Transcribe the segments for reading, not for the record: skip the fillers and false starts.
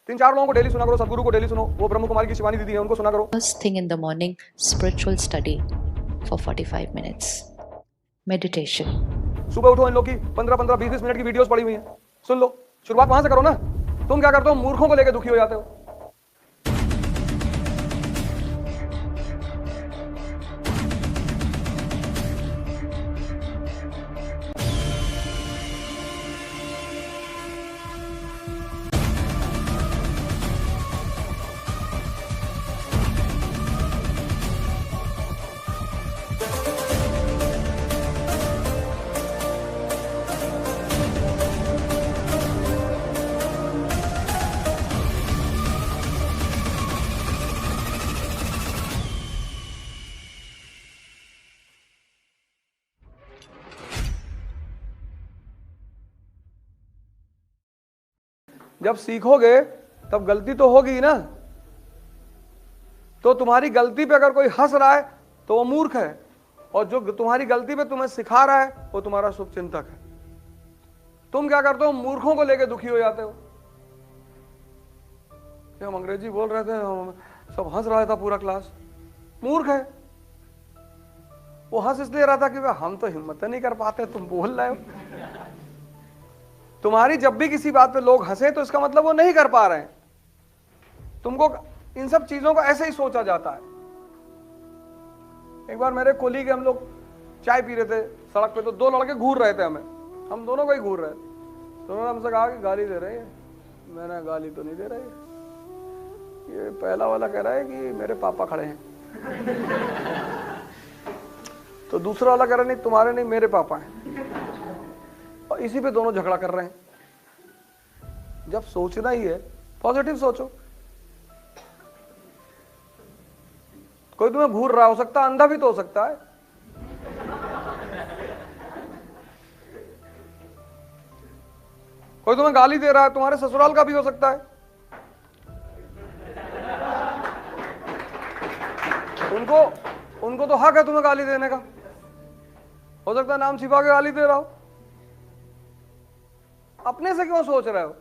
3-4 लोगों को डेली सुना करो, सदगुरु को डेली सुनो, वो ब्रह्म कुमारी की शिवानी दीदी है उनको सुना करो। First thing in the morning, spiritual study for 45 minutes. Meditation. सुबह उठो, इन लोग की 15-15, 20-20 मिनट की वीडियोस पड़ी हुई हैं, सुन लो। शुरुआत वहां से करो ना। तुम क्या करते हो, मूर्खों को लेकर दुखी हो जाते हो। जब सीखोगे तब गलती तो होगी ना। तो तुम्हारी गलती पे अगर कोई हंस रहा है तो वो मूर्ख है, और जो तुम्हारी गलती पे तुम्हें सिखा रहा है वो तुम्हारा शुभ चिंतक है। तुम क्या करते हो, मूर्खों को लेकर दुखी हो जाते हो। हम अंग्रेजी बोल रहे थे, सब हंस रहा था पूरा क्लास। मूर्ख है वो, हंस इसलिए रहा था कि हम तो हिम्मत नहीं कर पाते, तुम बोल रहे हो। तुम्हारी जब भी किसी बात पे लोग हंसे तो इसका मतलब वो नहीं कर पा रहे हैं। तुमको इन सब चीजों को ऐसे ही सोचा जाता है। एक बार मेरे कोलीग, हम लोग चाय पी रहे थे सड़क पे, तो 2 लड़के घूर रहे थे हमें, हम दोनों को ही घूर रहे थे। तो उन्होंने हमसे कहा कि गाली दे रहे हैं। मैंने, गाली तो नहीं दे रहे, ये पहला वाला कह रहा है कि मेरे पापा खड़े हैं। तो दूसरा वाला कह रहा है नहीं तुम्हारे नहीं मेरे पापा हैं, और इसी पे दोनों झगड़ा कर रहे हैं। जब सोचना ही है पॉजिटिव सोचो। कोई तुम्हें घूर रहा हो सकता है, अंधा भी तो हो सकता है। कोई तुम्हें गाली दे रहा है, तुम्हारे ससुराल का भी हो सकता है। उनको तो हक है तुम्हें गाली देने का। हो सकता है नाम छिपा के गाली दे रहा हो। अपने से क्यों सोच रहे हो?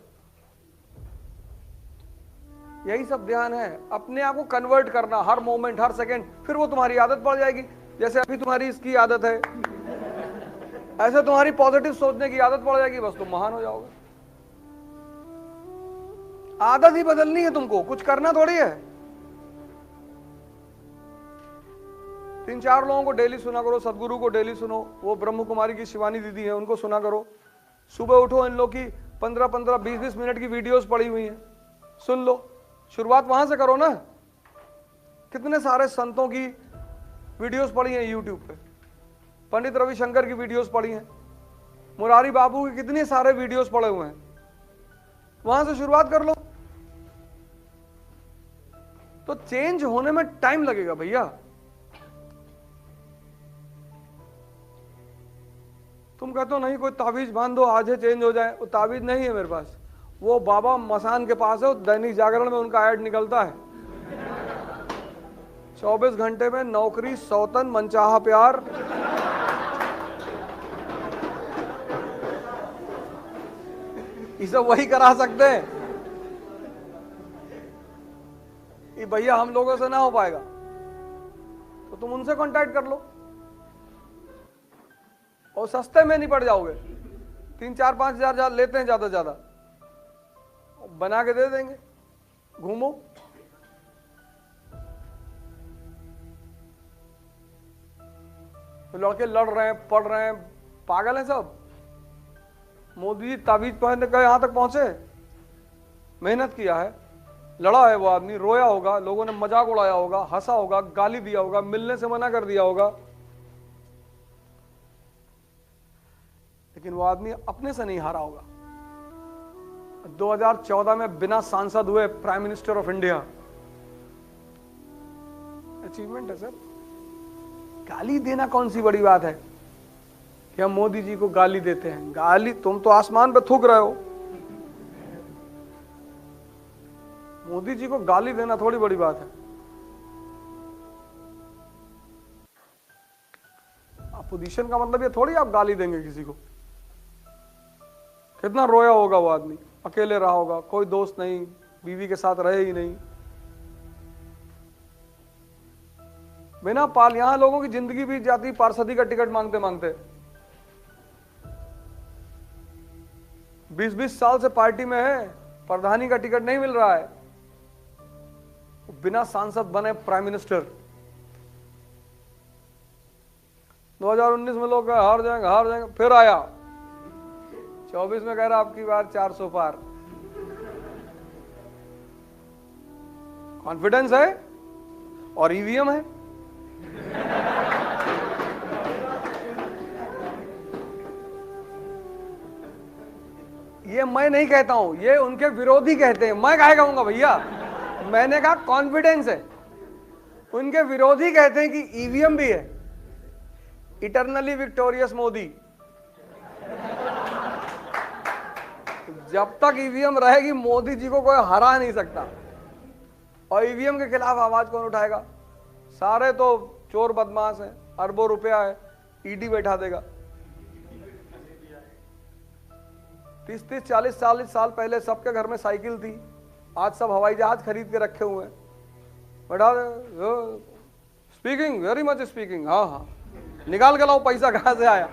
यही सब ध्यान है, अपने आप को कन्वर्ट करना हर मोमेंट, हर सेकंड। फिर वो तुम्हारी आदत पड़ जाएगी। जैसे अभी तुम्हारी इसकी आदत है, ऐसे तुम्हारी पॉजिटिव सोचने की आदत पड़ जाएगी, बस तुम महान हो जाओगे। आदत ही बदलनी है तुमको, कुछ करना थोड़ी है। 3-4 लोगों को डेली सुना करो, सदगुरु को डेली सुनो, वो ब्रह्म कुमारी की शिवानी दीदी है उनको सुना करो। सुबह उठो, इन लोग की 15-15, 20-20 मिनट की वीडियोस पड़ी हुई हैं, सुन लो। शुरुआत वहां से करो ना। कितने सारे संतों की वीडियोस पड़ी हैं यूट्यूब पे, पंडित रविशंकर की वीडियोस पड़ी हैं, मुरारी बाबू के कितने सारे वीडियोस पड़े हुए हैं, वहां से शुरुआत कर लो। तो चेंज होने में टाइम लगेगा भैया। तुम कहते हो नहीं कोई ताबीज बांध दो आज है चेंज हो जाए, वो ताबीज नहीं है मेरे पास। वो बाबा मसान के पास है, दैनिक जागरण में उनका ऐड निकलता है। 24 घंटे में नौकरी, सौतन, मनचाहा प्यार। ये सब वही करा सकते हैं। ये भैया हम लोगों से ना हो पाएगा, तो तुम उनसे कांटेक्ट कर लो और सस्ते में नहीं पड़ जाओगे। 3-4-5 हजार लेते हैं ज्यादा से ज्यादा, बना के दे देंगे। घूमो। तो लड़के लड़ रहे हैं, पढ़ रहे हैं, पागल हैं सब। मोदी जी ताबीज पहनने का यहां तक पहुंचे, मेहनत किया है, लड़ा है वो आदमी, रोया होगा, लोगों ने मजाक उड़ाया होगा, हंसा होगा, गाली दिया होगा, मिलने से मना कर दिया होगा, लेकिन वो आदमी अपने से नहीं हारा होगा। 2014 में बिना सांसद हुए prime minister of India. Achievement है सर। गाली देना कौन सी बड़ी बात है कि हम मोदी जी को गाली देते हैं? गाली, तुम तो आसमान पे थूक रहे हो। मोदी जी को गाली देना थोड़ी बड़ी बात है। अपोजिशन का मतलब ये थोड़ी आप गाली देंगे किसी को। कितना रोया होगा वो आदमी, अकेले रहा होगा, कोई दोस्त नहीं, बीवी के साथ रहे ही नहीं। बिना पाल यहां लोगों की जिंदगी बीत जाती पार्षदी का टिकट मांगते मांगते। 20-20 साल से पार्टी में है, प्रधानी का टिकट नहीं मिल रहा है, बिना सांसद बने प्राइम मिनिस्टर। 2019 में लोग हार जाएंगे, फिर आया 24 में कह रहा आपकी बार 400 पार। कॉन्फिडेंस है और ईवीएम है। ये मैं नहीं कहता हूं, ये उनके विरोधी कहते हैं, मैं काहे कहूंगा भैया। मैंने कहा कॉन्फिडेंस है, उनके विरोधी कहते हैं कि ईवीएम भी है। इटरनली विक्टोरियस मोदी, जब तक ईवीएम रहेगी मोदी जी को कोई हरा नहीं सकता। और ईवीएम के खिलाफ आवाज कौन उठाएगा? सारे तो चोर बदमाश हैं, अरबों रुपया है, ईडी बैठा देगा। 30-30, 40-40 साल पहले सबके घर में साइकिल थी, आज सब हवाई जहाज खरीद के रखे हुए हैं, बैठा दे। स्पीकिंग वेरी मच स्पीकिंग, हाँ हाँ, निकाल के लाओ पैसा कहां से आया।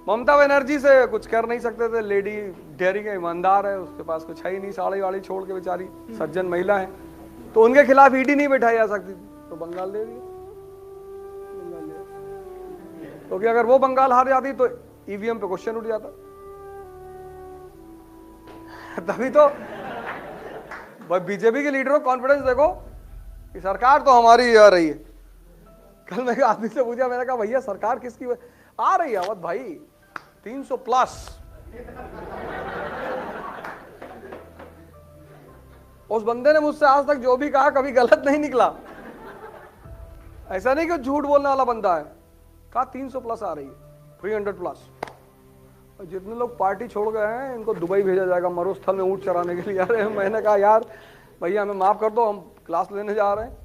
ममता बनर्जी से कुछ कर नहीं सकते थे, लेडी डेयरी के ईमानदार है, उसके पास कुछ है ही नहीं, साड़ी वाड़ी छोड़ के बेचारी सज्जन महिला है, तो उनके खिलाफ ईडी नहीं बैठाई जा सकती थी, तो बंगाल दे दिया। क्योंकि अगर वो बंगाल हार जाती तो ईवीएम पे क्वेश्चन उठ जाता। तभी तो बीजेपी के लीडरों कॉन्फिडेंस देखो कि सरकार तो हमारी आ रही है। कल मैं आदमी से पूछा, मैंने कहा भैया सरकार किसकी आ रही है? अवध भाई 300 प्लस। उस बंदे ने मुझसे आज तक जो भी कहा कभी गलत नहीं निकला। ऐसा नहीं कि झूठ बोलने वाला बंदा है। कहा 300 प्लस आ रही है, 300 प्लस। जितने लोग पार्टी छोड़ गए हैं इनको दुबई भेजा जाएगा मरुस्थल में ऊंट चराने के लिए। अरे मैंने कहा यार भैया हमें माफ कर दो, हम क्लास लेने जा रहे हैं।